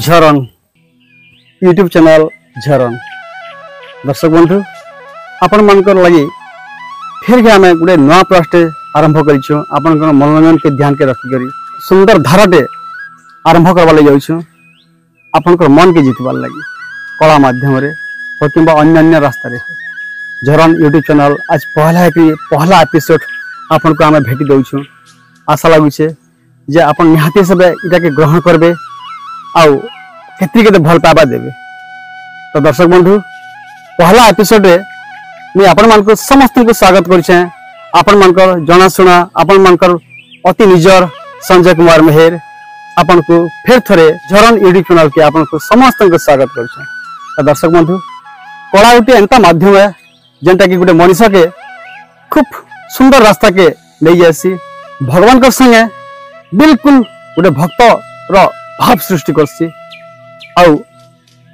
झरन YouTube channel झरन दर्शक बंधु आपण मानकर लगी फिर के आम गोटे नुआ प्रयासटे आरंभ कर मनोरंजन के ध्यान के रखिक सुंदर धाराटे आरंभ करवा जाऊँ आपंकर मन के जीतबार लगी कला माध्यम हो कि अन्य रास्तार हो झरन यूट्यूब चैनल आज पहला एपिसोड आपन को आम भेटी दौचु आशा लगुचे जे आप निहाती सब इटा के ग्रहण करबे आउ केते भल पावा देवे। तो दर्शक बंधु पहला एपिसोड रे मैं आपण मानक समस्त को स्वागत करछे। आपण मानकर जनाशुना आपण मानकर अति निजर संजय कुमार मेहर आपण को फिर थरे झरन यूट्यूब चैनल के आपण को समस्त को स्वागत करछे। तो दर्शक बंधु कला गोटे एंता माध्यम है जेंटा कि गोटे मनीष के खूब सुंदर रास्ता के ले जासी भगवान कर संगे बिल्कुल गोटे भक्त रो भाव सृष्टि करसी आउ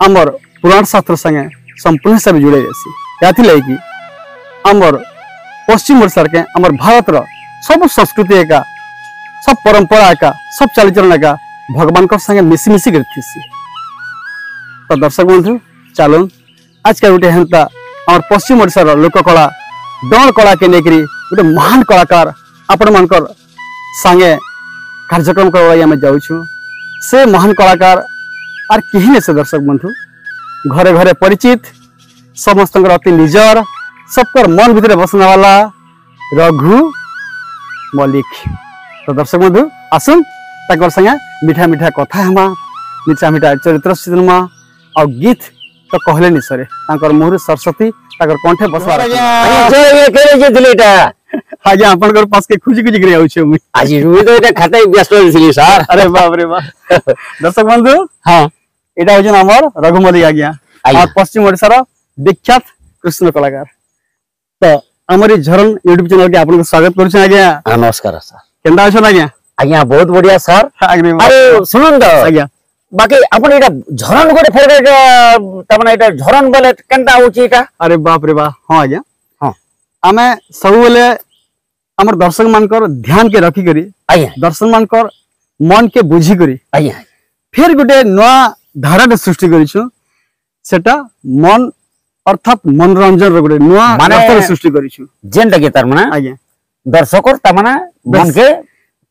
आमर पुराण शास्त्र संगे संपूर्ण हिसाब जुड़े जासी याथि लगी आमर पश्चिम ओडिशा के आमर भारत रो सब संस्कृति एका सब परंपरा एका सब चालीचरण एका भगवान कर संगे मिसी मिसी करथीसी। तो दर्शक बंधु चलो आज का गोटे हेंता आमर पश्चिम ओडिशा रो लोककला दौड़ कला के लेकरी गोटे महान कलाकार आपण मानकर संगे कार्यक्रम करवाई आम जाऊँ से महान कलाकार आर कहीं नहीं से दर्शक बंधु घरे घरे परिचित समस्त अति निजर सबकर मन भीतर बसने वाला रघु मलिक। तो दर्शक बंधु आसुन तक संगे मीठा मीठा कथा हमा मीठा मीठा चरित्र सिनेमा और गीत तो कहले नि सरे मुहर सरस्वती कंठे बसवा आज्ञा आपन पास के खुजी खुजी गिरे आउछे मु आज रुई तो एटा खाता व्यस्त होइसिली सर। अरे बाप रे बाप दर्शक बंधु हां एटा होजन हमर रघुमली आज्ञा और पश्चिम ओडिसा रो विख्यात कृष्ण कलाकार। तो हमरी झरन यूट्यूब चैनल के आपन को स्वागत करछ आज्ञा। नमस्कार सर केंदा छ आज्ञा? आज्ञा बहुत बढ़िया सर। अरे सुनन तो आज्ञा बाकी अपन एटा झरन गोटे फेवरेट तमना एटा झरन बोले केंदा होची एटा? अरे बाप रे बाप हां आज्ञा हां आमे सब बोले हमर दर्शक मानकर ध्यान के रखी करी दर्शक मानकर मन के बुझी करी फिर गोटे नुआ धारा सृष्टि करिछु सेटा मन अर्थात मनोरंजन रो गोटे नुआ रास्ता सृष्टि करिछु जेंटा के तार माने आज्ञा दर्शकर त माने मन के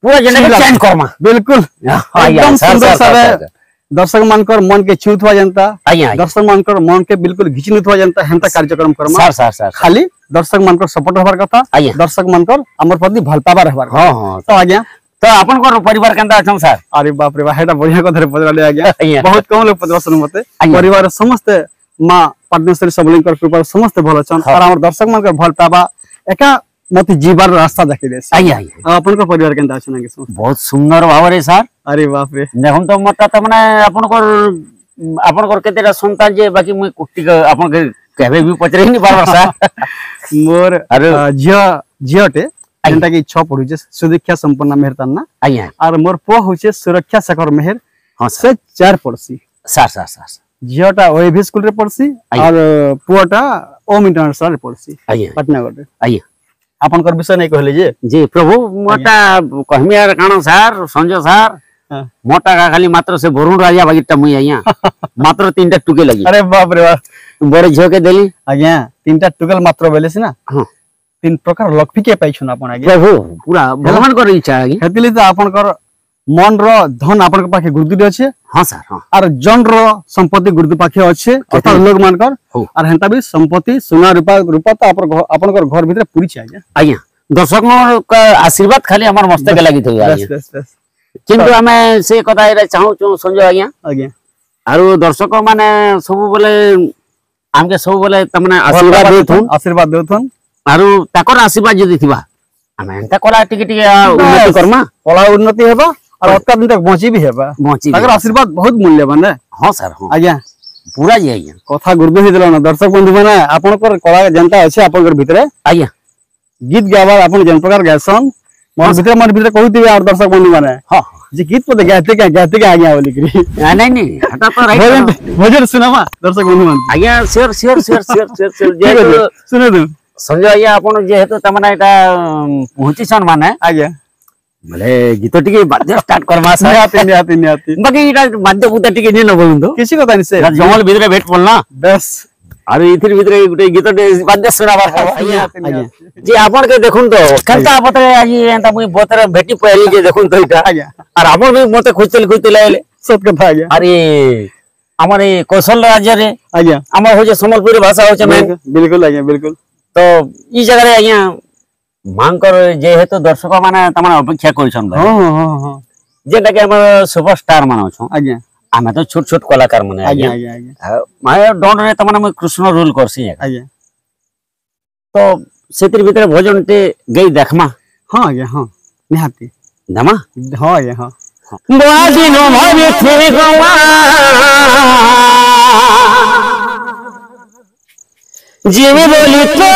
पूरा जेंटा के चेंज करमा बिल्कुल एकदम सुंदर सारे दर्शक मानकर मन के छुथवा जनता दर्शक मानकर मन के बिल्कुल घिचनुथवा जनता हेंता कार्यक्रम करमा सर खाली दर्शक मानकर सपोर्ट होबार कथा दर्शक मानकर हमर प्रति भल पाबा रहबार। हां हां तो आज्ञा तो आपन को परिवार केंता अछन सर? अरे बाप रे बा हेटा बढ़िया कथा रे पजराले आज्ञा बहुत कम लोग पदवसन मते परिवार समस्त मां परमेश्वरी सबलिंकर कृपा समस्त भल अछन और हमर दर्शक मानकर भल पाबा एका मते जीवार रास्ता देखि देस आपन को परिवार केंता अछन आगे बहुत सुंदर भाव रे सर। अरे बाप रे देखम तो मत त माने आपन को केतेटा संतान जे बाकी मुई कुटी आपन के केबे भी पचरे नि बार सर मोर झियोटे जेंटा कि 6 पढुचे सुदीक्षा संपन्न मेहरताना आज्ञा और मोर पो होचे सुरक्षा शेखर मेहर हां से 4 पड़सी सर झियोटा ओएवी स्कूल रे पड़सी और पुओटा ओम इंटरनेशनल रे पड़सी पटना गटे आज्ञा आपन कर विषय नहीं कहले जे जी प्रभु मोटा कहमी यार कानो सर संजय सर मोटा का खाली मात्र से वरुण राजा बागीटा मुई आज्ञा मात्र 3टा टुके लगी। अरे बाप रे बाप बड़े झियो के देली आज्ञा 3टा टुकल मात्र बेले सिना हां 3 प्रकार लक्ष्मी के पाइछन आपन आज्ञा प्रभु पूरा भगवान कर इच्छा आज्ञा हेतिली तो आपन कर मन रो धन आपन के पाखे गुरुदु अछि। हां सर हां और जन रो संपत्ति गुरुदु पाखे अछि अर्थात लोग मान कर और हेंता भी संपत्ति सोना रूपा तो आपन कर घर भीतर पूरी छै आज्ञा दर्शक का आशीर्वाद खाली हमर मस्तक लागि थई आज्ञा किंतु हमें से कथा रे चाहू संजय आज्ञा आरो दर्शक माने सब बोले हमके सब बोले तमने आशीर्वाद देथुन आरो ताकर आशीर्वाद जदी थिबा हमें एंता कला टिके उन्नति करमा कला उन्नति हेबा और अत्ता दिन तक बची भी हेबा ताकर आशीर्वाद बहुत मूल्यवान है। हां सर हां आज्ञा पूरा जी आज्ञा कथा गुरुदु ही दिलो ना दर्शक बंधु माने आपन कर कला जनता अछि आपन कर भीतर आज्ञा गीत गाबार आपन जन प्रकार गासन मन भीतर कहूतिबे और दर्शक बंधु माने हां जी गीत तो गाते के आज्ञा बोली करी नहीं हटा तो राइट भजन सुनामा दर्शक बंधु माने आज्ञा शेयर सुने दो संजय आज्ञा आपन जेहेतु तमना एटा पहुंची सन माने आज्ञा बोले गीत टिके बाद्य स्टार्ट करवा सर निहाती निहाती निहाती बाकी इटा बाद्य बुद्धा टिके नि न बोलुं तो किसी को से जंगल भीतर भेट पड़ना बस अरे इथिर भीतर गुटे गीत बाद्य सुनावा आज्ञा जे आपन के देखुन तो कंता पतरे आज एंता मुई बोतरे भेटी पहली जे देखुन तो इटा आज्ञा और आपन भी मते खुजते आइले सब कथा आज्ञा अरे हमर ए कौशल राज्य रे आज्ञा हमर हो जे सम्बलपुरी भाषा हो छे बिल्कुल आज्ञा बिल्कुल तो ई जगह रे आज्ञा मांकर जे हेतु दर्शक माने तमन अपेक्षा करिसन भाई हां हां हां जेटा के हमर सुपरस्टार माने छ आज्ञा आमे तो छोट छोट कलाकार माने आज्ञा आज्ञा आज्ञा माय डोंट रे तमन मैं कृष्ण रोल करसी आज्ञा तो सेतिर भीतर भोजन ते गई देखमा हां आज्ञा हां निहाती दमा हां आज्ञा हां बादिनो भवे थे गवा जीवी बोली तो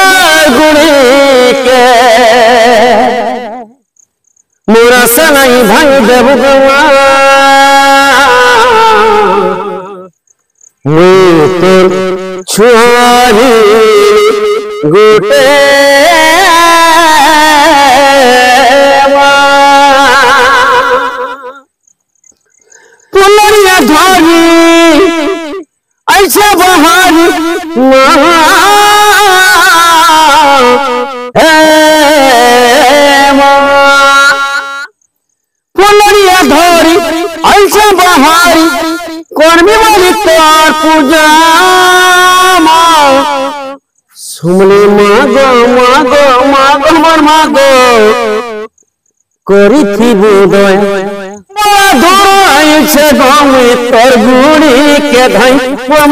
गुणी के मोरा सनाई भाई देव गवा मैं तो छुआरी गुटे पुलरिया धारी ऐसे बहारी पुलरिया धारी ऐसे बहारी कर्मी वाली तोर पूजा सुमले मागो मागो मागो मर मागो करी थी बोदय धोइछे गाँव तोर गुड़ी के धाई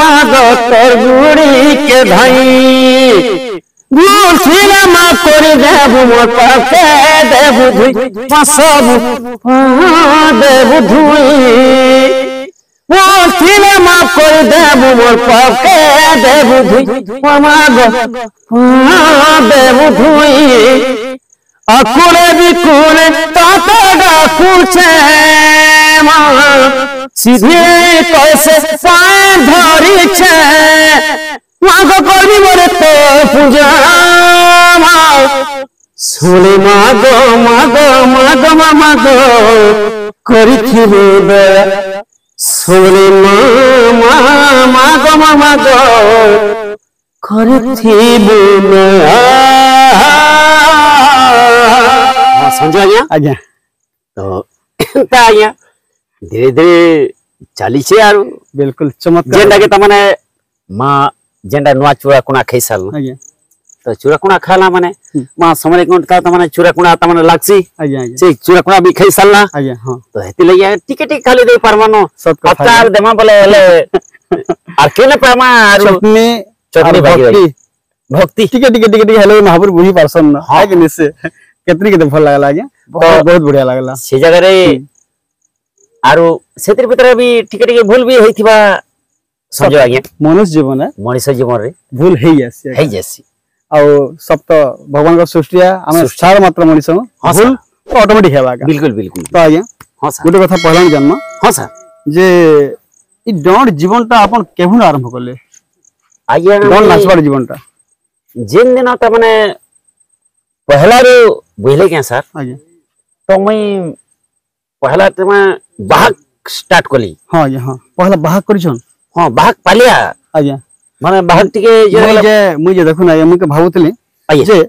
मागो तोर गुड़ी के धाई भूल फिर माँ कर देबू मोर पाके देबू धुई पसबू देबू धुई भूल फिर माँ कर देबू मोर पाके देबू धुई मागो देबू धुई अकुले बिकुले ताता डाकुचे सीधे कैसे पाए धरी छे मागो करबी मोरे तो पूजा सुले मागो मागो मागो मागो करी थिबे सुले मागो मागो करी थिबे समझ आज्ञा तो आज्ञा धीरे धीरे चली छे यार बिल्कुल चमत्कार जेंडा के तमने मां जेंडा नुआ चूड़ा कुणा खाई साल आज्ञा तो चूड़ा कुणा खाला माने मां समय कोन ता तमने चूड़ा कुणा तमने लागसी आज्ञा आज्ञा से चूड़ा कुणा भी खाई सालना आज्ञा हां तो हेति लइया टिके टिके खाली दे परमानो सब अचार देमा बोले हेले आर केने पामा आरो चटनी भागी भक्ति टिके टिके टिके टिके हेले महापुर बुझी परसन न है कि निसे केतनी केते भल लागला आज्ञा बहुत बढ़िया लागला से जगह रे आरो सेतिर भीतर भी टिके टिके भूल भी होइथिबा समझो आज्ञा मनुष्य जीवन है मनुष्य जीवन रे भूल है जैसी आ सब तो भगवान का सृष्टिया हम सार मात्र मनुष्य भूल तो ऑटोमेटिक हेबा बिल्कुल बिल्कुल तो आज्ञा हां सर गुटे कथा पहला जन्म हां सर जे ई डॉन जीवनटा अपन केहुन आरंभ करले आज्ञा डॉन नाचबार जीवनटा जिन दिन त माने पहला रो बुझले क्या सर आज्ञा तो मैं पहला त मैं बाहक स्टार्ट कली हां आज्ञा हां पहला बाहक करिछन हां बाहक पालिया आज्ञा माने बाहक टिके जे मुझे देखु ना मुझे के भाबुतली जे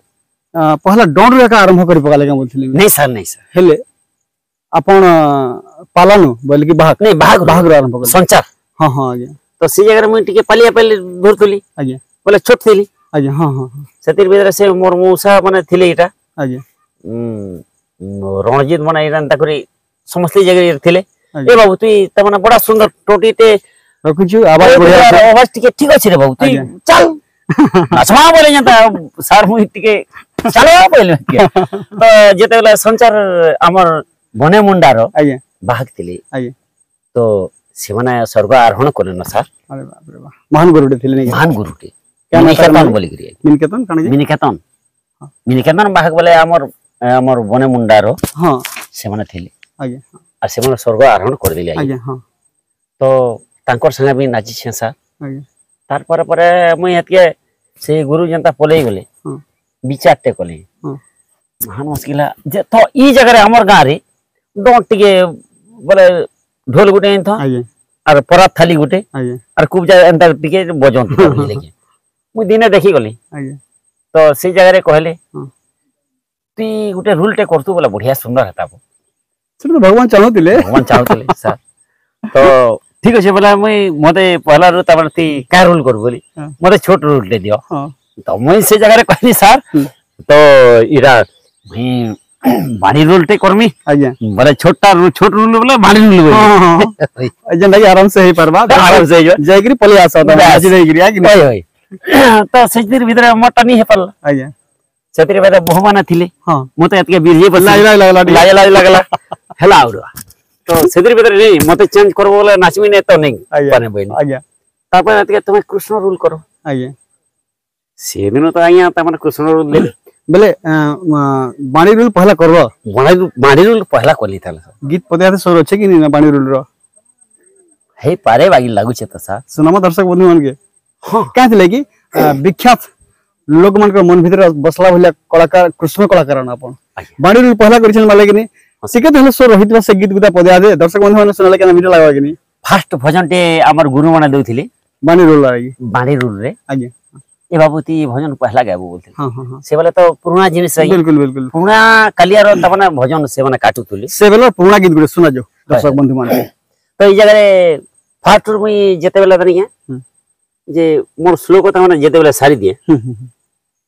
पहला डॉन रे का आरंभ करि पकाले का बोलथली नहीं सर हेले अपन पालानु बोल कि बाहक नहीं बाहक आरंभ कर संचार हां हां आज्ञा तो सी जगह मैं टिके पालिया पहले धरतली आज्ञा बोले छोट थली आज्ञा हां हां सेतिर भीतर से मोर मौसा माने थिले इटा आज्ञा रणजीत माने इरान तकरी समस्त जगह थिले ए बाबू तू त माने बड़ा सुंदर टोटीते रखुछु आवाज बढ़िया आवाज टिके ठीक अछि रे बाबू तू चल असमा बोले जंता सर मु टिके चलो पहले तो जेते वाला संचार हमर बने मुंडारो आज्ञा बाहक थिले आज्ञा तो सेवना स्वर्ग आरोहण करले न सर अरे बाप रे बाप महान गुरुटे थिले नहीं महान गुरुटे क्या मिनिकेतन बोली करी मिनिकेतन कण मिनिकेतन बाहक बोले हमर बने मुंडारो हां सेवना थिले आज्ञा आ सेवना स्वर्ग आरोहण कर दिले आज्ञा हां तो तांकर संगे भी नाची छे सर आज्ञा तार पर मुई हेतके से गुरु जनता पले गले हां विचारते कले हां महान मुश्किल है जे तो ई जगह रे हमर गां रे डोंट टिके बोले ढोल गुटे इन था आगे और परात थाली गुटे आगे और खूब जा अंदर टिके बजन लेके मु दिने देखि गली आगे तो से जगह रे कहले हाँ। ती गुटे रूल टे करतु बोला बढ़िया सुंदर हेता से तो भगवान चाहूतिले भगवान चाहतले सर तो ठीक अछि बोला मुई मते पहला रो तबर ती का रूल कर बोली हाँ। मते छोट रूल दे दियो हां तो मुई से जगह रे कहनी सर तो इरा मुई बाणी रूल टे करमी आगे बोले छोटा रूल छोट रूल बोले बाणी रूल बोली हां हां जंदा आराम से ही परबा आराम से जयगिरी पले आसा आज रहीगिरी आगे ओय ओय तो सेतिर भीतर मोटा नहीं है पल आगे सेतिर भीतर बहुमान थिले हां मते एतके बिरजे बस लाई लागला लाई लागला हेला आउडा तो सेतिर भीतर नहीं मते चेंज करबो बोले नाचमी ने तो नहीं पाने बइन आगे तापर एतके तुम कृष्ण रूल करो आगे से दिन तो आइया त मन कृष्ण रूल ले बोले बाणी रूल पहला करबो बाणी रूल पहला कोली थाला गीत पदे सोर अच्छे कि नहीं बाणी रूल रो हे पारे बागी लागु छे त सा सुनामा दर्शक बंधु मन के हां क्या थिले कि विख्यात लोक मन के मन भीतर बसला भलिया कलाकार कृष्ण कलाकार न अपन बाणी रूल पहला करिछन माले कि नहीं सिके तो सो रोहित बस गीत गुदा पदे आदे दर्शक बंधु मन सुनले केना मीठा लागबा कि नहीं फर्स्ट भजन टे हमर गुरु माने देउथिले बाणी रूल लागी बाणी रूल रे आगे ए बाबूती भजन पहला गाबो बोलथिले हां हां हां से बोले तो पुराना जिनिस रही बिल्कुल बिल्कुल पुराना कालियार तबना भजन से माने काटुतुले से बेला पुराना गीत गुडे सुना जो दर्शक बंधु मन तो ई जगह रे फास्ट मुई जेते बेला तनी जे मोर श्लोक त माने जेते बेला सारी दिए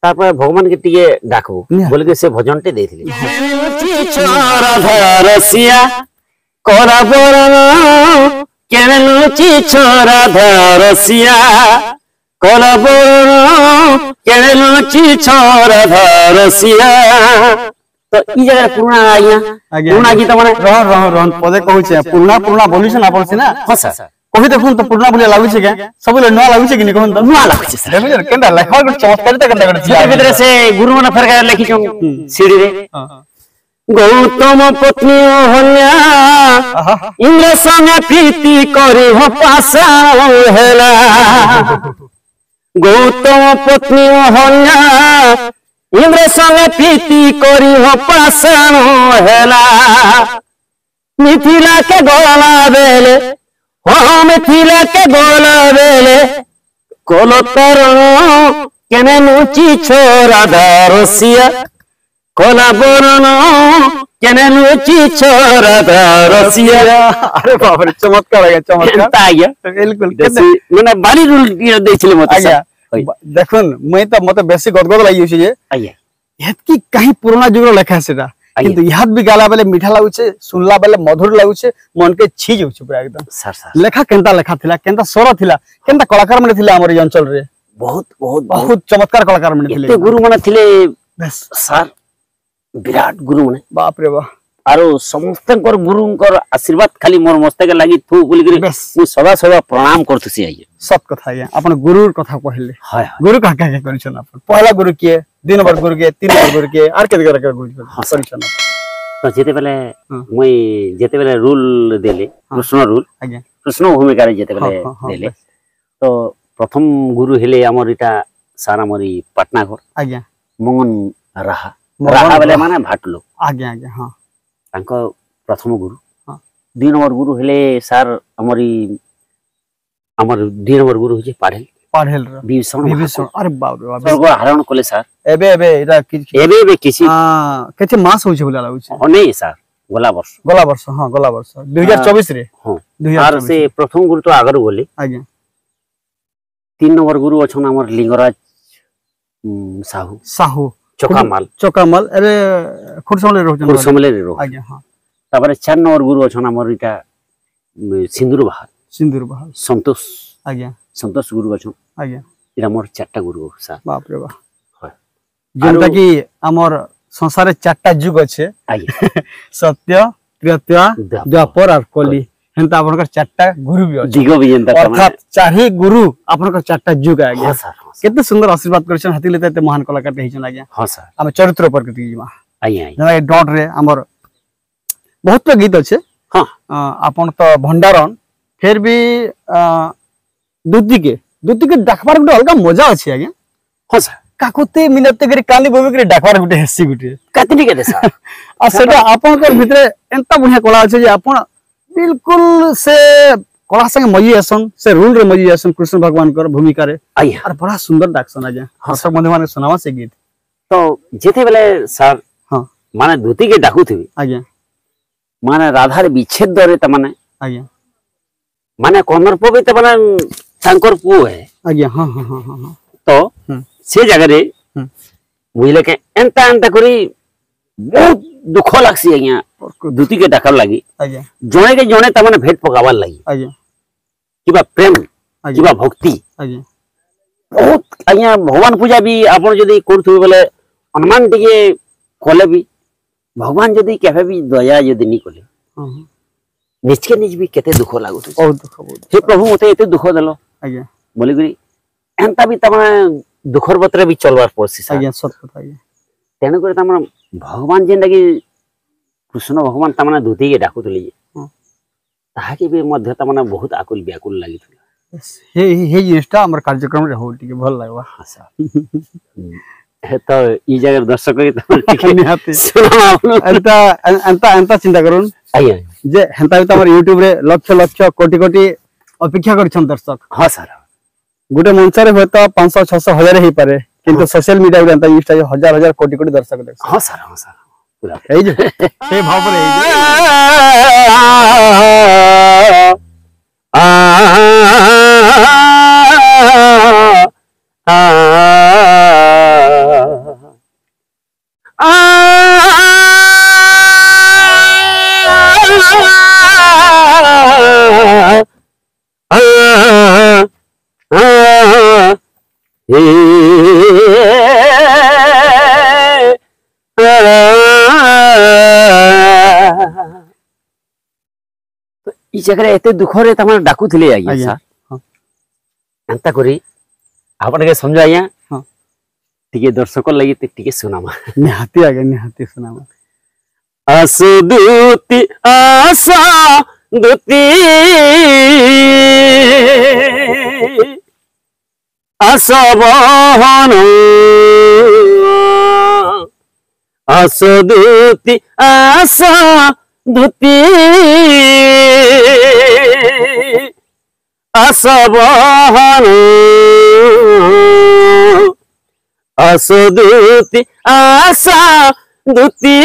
तापर भगवान के टिके डाकबो बोले के से भजन टे देथिले छोरा धरसिया कोरा बोरनो केने लुची छोरा धरसिया कोरा बोरनो केने लुची छोरा धरसिया तो ई जगह पुराना आइया पुराना गीत माने रहन पदे कहू छे पुराना बोली छन आपन से ना हां सर कभी देखुन तो पुराना बोली लागु छे के सब ले नवा लागु छे कि नहीं कहन तो नुआ लागु छे सर देखो केंदा लेखा गुड चमत्कारिता केंदा करछि ये भीतर से गुरु मन फरका लिखि छौ सीढ़ी रे गौतम पत्नी होल्या इंद्र संगे प्रीति करी हो पासा हेला गौतम पत्नी होल्या इंद्र संगे प्रीति करी हो पासा हेला मिथिला के गोला बेले हो मिथिला के गोला बेले कोलतर केने लुची छोरा धरसिया कोला बोरनो केने लुची छोरा धरसिया अरे बाप रे चमत्कार है चमत्कार आया बिल्कुल माने बारी रूल देछले मते आया देखुन मैं तो मते बेसी गदगद लागि छै जे आया हेतकी कहीं पुराना जुग लेखा सेटा किंतु याद भी गाला बेले मीठा लागु छे सुनला बेले मधुर लागु छे मन के छी जाउ छे पूरा एकदम सर सर लेखा केंता लेखा थिला केंता स्वर थिला केंता कलाकार माने थिला हमर अंचल रे बहुत बहुत बहुत चमत्कार कलाकार माने थिले गुरु माने थिले बस सर विराट गुरु माने बाप रे बाप आरो समस्तकर गुरुंकर आशीर्वाद खाली मोर मस्तके लागि थू बोली करे मु सदा सदा प्रणाम करथुसी आइए सत कथा है अपन गुरुर कथा कहले हाय गुरु का क्या करिछन अपन पहला गुरु के दिन भर गुरु के तीन भर गुरु के आर के गुरु करिछन तो जेते बेले मुई जेते बेले रूल देले कृष्ण रूल आज्ञा कृष्ण भूमिका रे जेते बेले देले तो प्रथम गुरु हेले हमर इटा सारा मरी पटना घर आज्ञा मंगन राहा राहा बेले माने भाटलो आज्ञा आज्ञा हां तांको प्रथम गुरु दुई नंबर गुरु हेले सार हमरी हमर दुई नंबर गुरु होजे पाढेल विभीषण अरे बाप रे बाप स्वर्ग हरण कोले सार एबे एटा एबे किछि केते मास होय छै बोला लागु छै नै सार गोला वर्ष हां गोला वर्ष 2024 रे हां 2024 से प्रथम गुरु तो आगर बोले आज्ञा तीन नंबर गुरु अछन हमर लिंगराज साहू चोकामाल अरे खुरसमले रो आज्ञा हां तापर चार नंबर गुरु अछन हमर इटा सिंदूर बहार संतोष गुरु अछन आज्ञा इरा मोर चारटा गुरु सार बाप रे बाप जेंता कि हमर संसार चारटा युग अछि आज्ञा सत्य त्रेता द्वापर और कली हेंता आपनकर चारटा गुरु भी अछि दिगो भी जेंता अर्थात चारही गुरु आपनकर चारटा युग आ गया केते सुंदर आशीर्वाद करछन हाथी लेते ते महान कलाकार कहिछन आज्ञा हां सर हम चरित्र पर कति जिमा आज्ञा ना डॉट रे हमर बहुत गीत अछि हां आपन तो भंडारन फिर भी दूधी के देखबार गुटे अलग मजा अछि आज्ञा हां सर काकुते मिनते करी काली बोबे करी डाकवार गुटे हेसी गुटे कतनी के देसा आ सेटा आपन कर भितरे एंता बढ़िया कला अछि जे आपन बिल्कुल से कला संगे मजी आसन से रूल रे मजी आसन कृष्ण भगवान कर भूमिका रे आया और बड़ा सुंदर डाकसन आजा हर्षक बंधु माने सुनावा से गीत तो जेते बेले सर हां माने धोती के डाकू थी आज्ञा माने राधा रे विच्छेद दरे त माने आज्ञा माने कनरप भी त माने तांकर पु है आज्ञा हां हां हां हां तो से जगह रे बुझले के एंता एंता करी बहुत दुख लागसी आज्ञा धोती के डाकर लागि आज्ञा जणे के जणे त माने भेट पकावार लागि आज्ञा किबा प्रेम किबा भक्ति आज्ञा बहुत आज्ञा भगवान पूजा भी आपण जदी करथु बोले अनुमान टिके कोले भी भगवान जदी केबे भी दया जदी नी कोले निचके निज भी केते दुख लागु बहुत दुख बहुत हे प्रभु मते एते दुख देलो आज्ञा बोली गरी एंता भी तमाने दुखर बतरे भी चलवार पड़सी आज्ञा सत कथा आज्ञा तेन करे तमाने भगवान जेन लगी कृष्ण भगवान तमाने धोती के डाकुतली ताहा के भी मध्य तमाने बहुत आकुल व्याकुल लागितला हे जिनिसटा हमर कार्यक्रम रे हो टिके भल लागवा हां हे तो ई जगह दर्शक के तमाने टिके निहाते सुनावा एंता चिंता करूं आया जे हेंता भी तमर YouTube रे लक्ष लक्ष कोटि कोटि अपेक्षा करछन दर्शक हां सर गुटे मंच रे होता 500 600 हजार ही पारे किंतु सोशल मीडिया रे एंता इंस्टा हजार हजार कोटि कोटि दर्शक देख हां सर पूरा हे जे हे भाव पर ई जगह एते दुख रे तमाने डाकुथले आज्ञा आज्ञा सर एंता करी आपण के समझाइया हां टिके दर्शक लागि टिके सुनामा निहाती सुनामा असदूति आशा दुति असबहन असदूति आशा दुति असबहन असदूति आशा दुति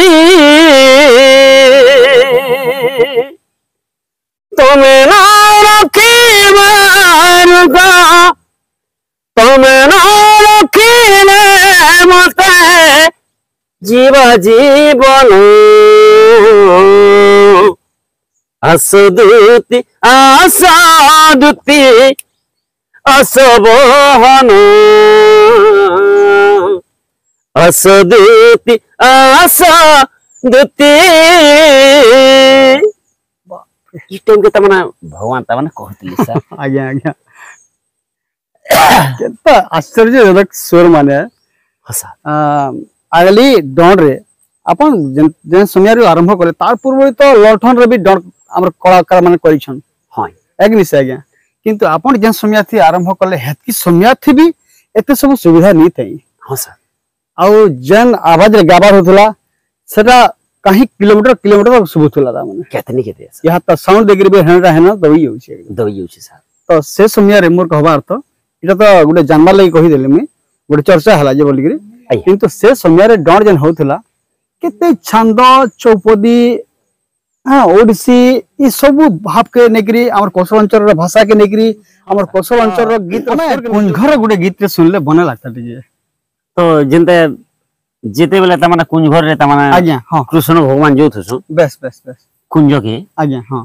तुम्हें ना रखीबारुगा तुम्हें ना रखीले मते जीव जीवन असदूति आशा दुति असबहन असदूति आशा दुति ई टाइम के तमना भगवान तमना कहतली सर आज्ञा आज्ञा केता आश्चर्यजनक स्वर माने हसा आगली डॉन रे अपन जेन समय आरंभ करे तार पूर्व तो लठन रे भी डॉन हमर कलाकार माने करिछन हां एक निश्चय आज्ञा किंतु अपन जेन समय थी आरंभ करले हेतकी समय थी भी एते सब सुविधा नहीं थई हां सर आउ जेन आवाज रे गाबार होतला सेटा कहीं किलोमीटर सुबुतला ता माने केतनी केते यहा त साउंड देगिर बे हेना हेना दई होउछे सर तो से समय रे मोर कहबार तो इटा तो गुटे जानबार लागि कहि देले मैं गुटे चर्चा हला जे बोली रे किंतु से समय रे डॉन जेन होतला केते छंद चौपदी हां ओडिसी ई सब भाव के नेकरी हमर कौशल अंचल रे भाषा के नेकरी हमर कौशल अंचल रो गीत कुंजघर गुटे गीत रे सुनले बने लागता टिजे तो जेंते जेते बेले त माने कुंजघर रे त माने आज्ञा हां कृष्ण भगवान जो थसु बेस कुंज के आज्ञा हां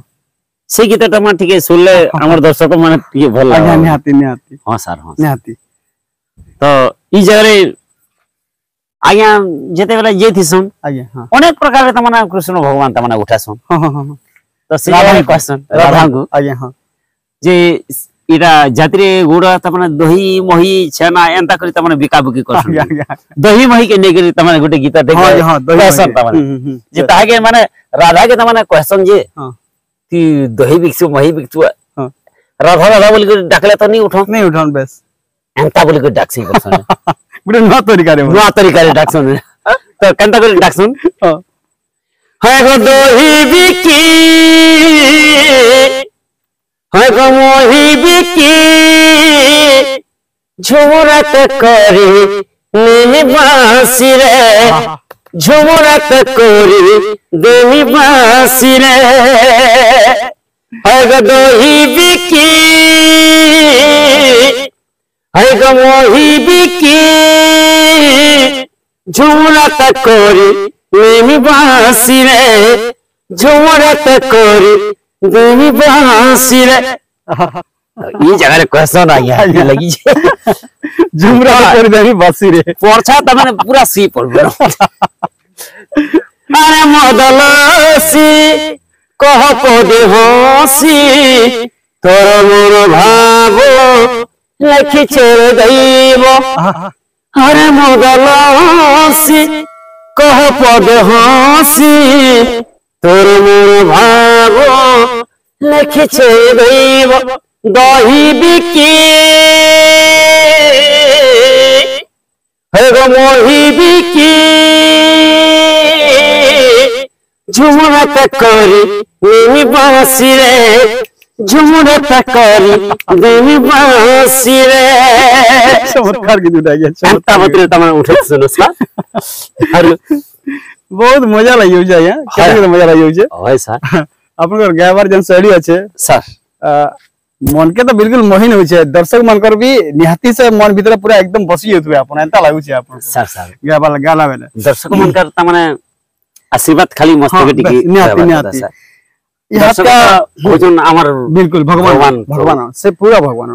से गीत त माने ठीक सुनले हमर दर्शक माने ठीक भल आज्ञा निहाती हां सर हां निहाती तो ई जगरे आज्ञा जेते बेले जे थिसन आज्ञा हां अनेक प्रकार रे त माने कृष्ण भगवान त माने उठासन हां हां हां तो से राधा क्वेश्चन राधा को आज्ञा हां जे इरा जात्रे गुड़ा त माने दही मही छेना एंता करी त माने बिका बिकी करसन दही मही के ने करी त माने गुटे गीत देख हां क्वेश्चन त माने जे तागे माने राधा के त माने क्वेश्चन जे हां ती दही बिकसु मही बिकसु राधा राधा बोल के डाकले तो नहीं उठन बेस एंता बोल के डाकसी करसन गुडे नुआ तरीका रे डाकसन तो केनता कर डाकसन हाय गो दोही बिकी हाय गो मोही बिकी झुमरत करी नी बांसी रे झुमरत करी देवी बांसी रे हाय गो दोही बिकी हाय गो मोही बिकी झुमरत करी नी बांसी रे झुमरत करी देवी बांसी रे ये जगह रे क्वेश्चन आ गया लगी झुमरा कर देवी बांसी रे पोरछा त माने पूरा सी पड़बे अरे मदलसी कह पदे हसी तोर मोर भागो लखी चोर दैव अरे मदलसी कह पदे हसी तोर मोर भागो लखी चोर दैव दही बिकी गो मोही बिकी झुमरत करी नी बांसी रे झुमरत करी नी बांसी रे चमत्कार की दुटा गया चमत्कार बतरे तमा उठे सुनसला और बहुत मजा लागियो जे या केते मजा लागियो जे होय सर आपन गायबार जन शैली अछि सर मन के तो बिल्कुल मोहिन होय छे दर्शक मन कर भी निहाती से मन भीतर पूरा एकदम बसी होतबे आपन एता लागु छे आपन सर गायबार गाला बेले दर्शक मन कर त माने आशीर्वाद खाली मस्तक टिकी निहाती यहाँ का भोजन अमर बिल्कुल भगवान से पूरा भगवान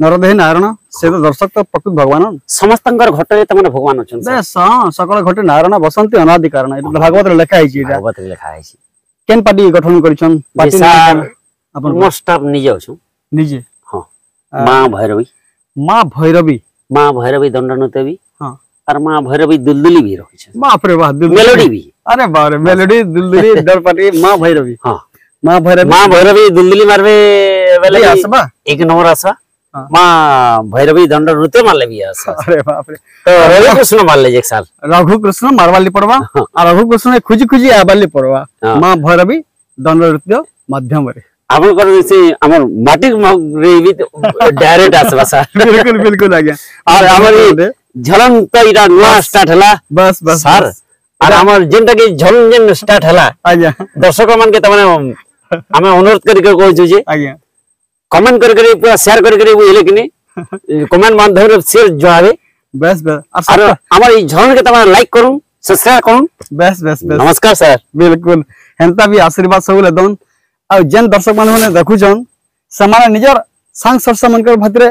नरदेह नारायण से तो दर्शक तो प्रकृत भगवान समस्तंकर घटरे त माने भगवान अछन बेस सकल घटे नारायण बसंती अनादि कारण एटा भागवत रे लिखा है भागवत रे लिखा है केन पार्टी गठन करिछन पार्टी सर अपन मोस्टर निजे छु निजे हां मां भैरवी मां भैरवी दंडनुतेवी हां और मां भैरवी दुलदुली भी रही छे बाप रे बाप मेलोडी भी अरे बाप रे मेलोडी दुलदुली दरपाटी मां भैरवी हां मां भैरवी दुलदुली मारबे बेले आसबा एक नंबर आसा मां भैरवी दंडनुते मारले भी आसा अरे बाप रे तो रघु कृष्ण मारले एक साल रघु कृष्ण मारवाली पड़वा और रघु कृष्ण खुजी खुजी आबाली पड़वा मां भैरवी दंडनुते माध्यम रे आपन कर से हमर माटी रे भी डायरेक्ट आसबा सर बिल्कुल आ गया और हमर झलन त इरा नुआ स्टार्ट हला बस सर और हमर जेंटा के झलन जेन स्टार्ट हला आ गया दर्शक मन के त माने हमें अनुरोध करि के कहै छु जे आ गया कमेंट कर पूरा शेयर कर बुझले कि नहीं कमेंट माध्यम रे शेयर जोआबे बस और हमर ई झलन के त माने लाइक करू सब्सक्राइब करू बस नमस्कार सर बिल्कुल हेंता भी आशीर्वाद सब लेदन आ जेन दर्शक माने देखुछन समान निजर सांग सरसा मन कर भतरे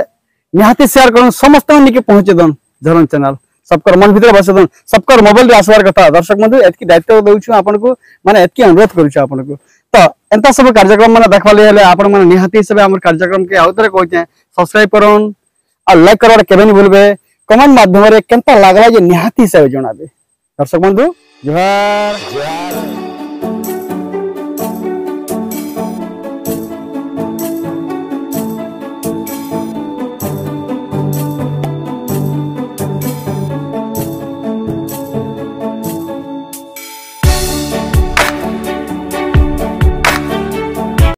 निहाती शेयर करन समस्त निके पहुंचे दन झरन चैनल सबकर मन भीतर बसे दन सबकर मोबाइल रे आसवार कथा दर्शक बंधु एतकी दायित्व देउछु आपन को माने एतकी अनुरोध करूछु आपन को तो एंता सब कार्यक्रम माने देखवाले हेले आपन माने निहाती सब हमर कार्यक्रम के आउतरे कहचे सब्सक्राइब करन आ लाइक करवार केबे नि भूलबे कमेंट माध्यम रे केनता लागला जे निहाती से जणाबे दर्शक बंधु जोहार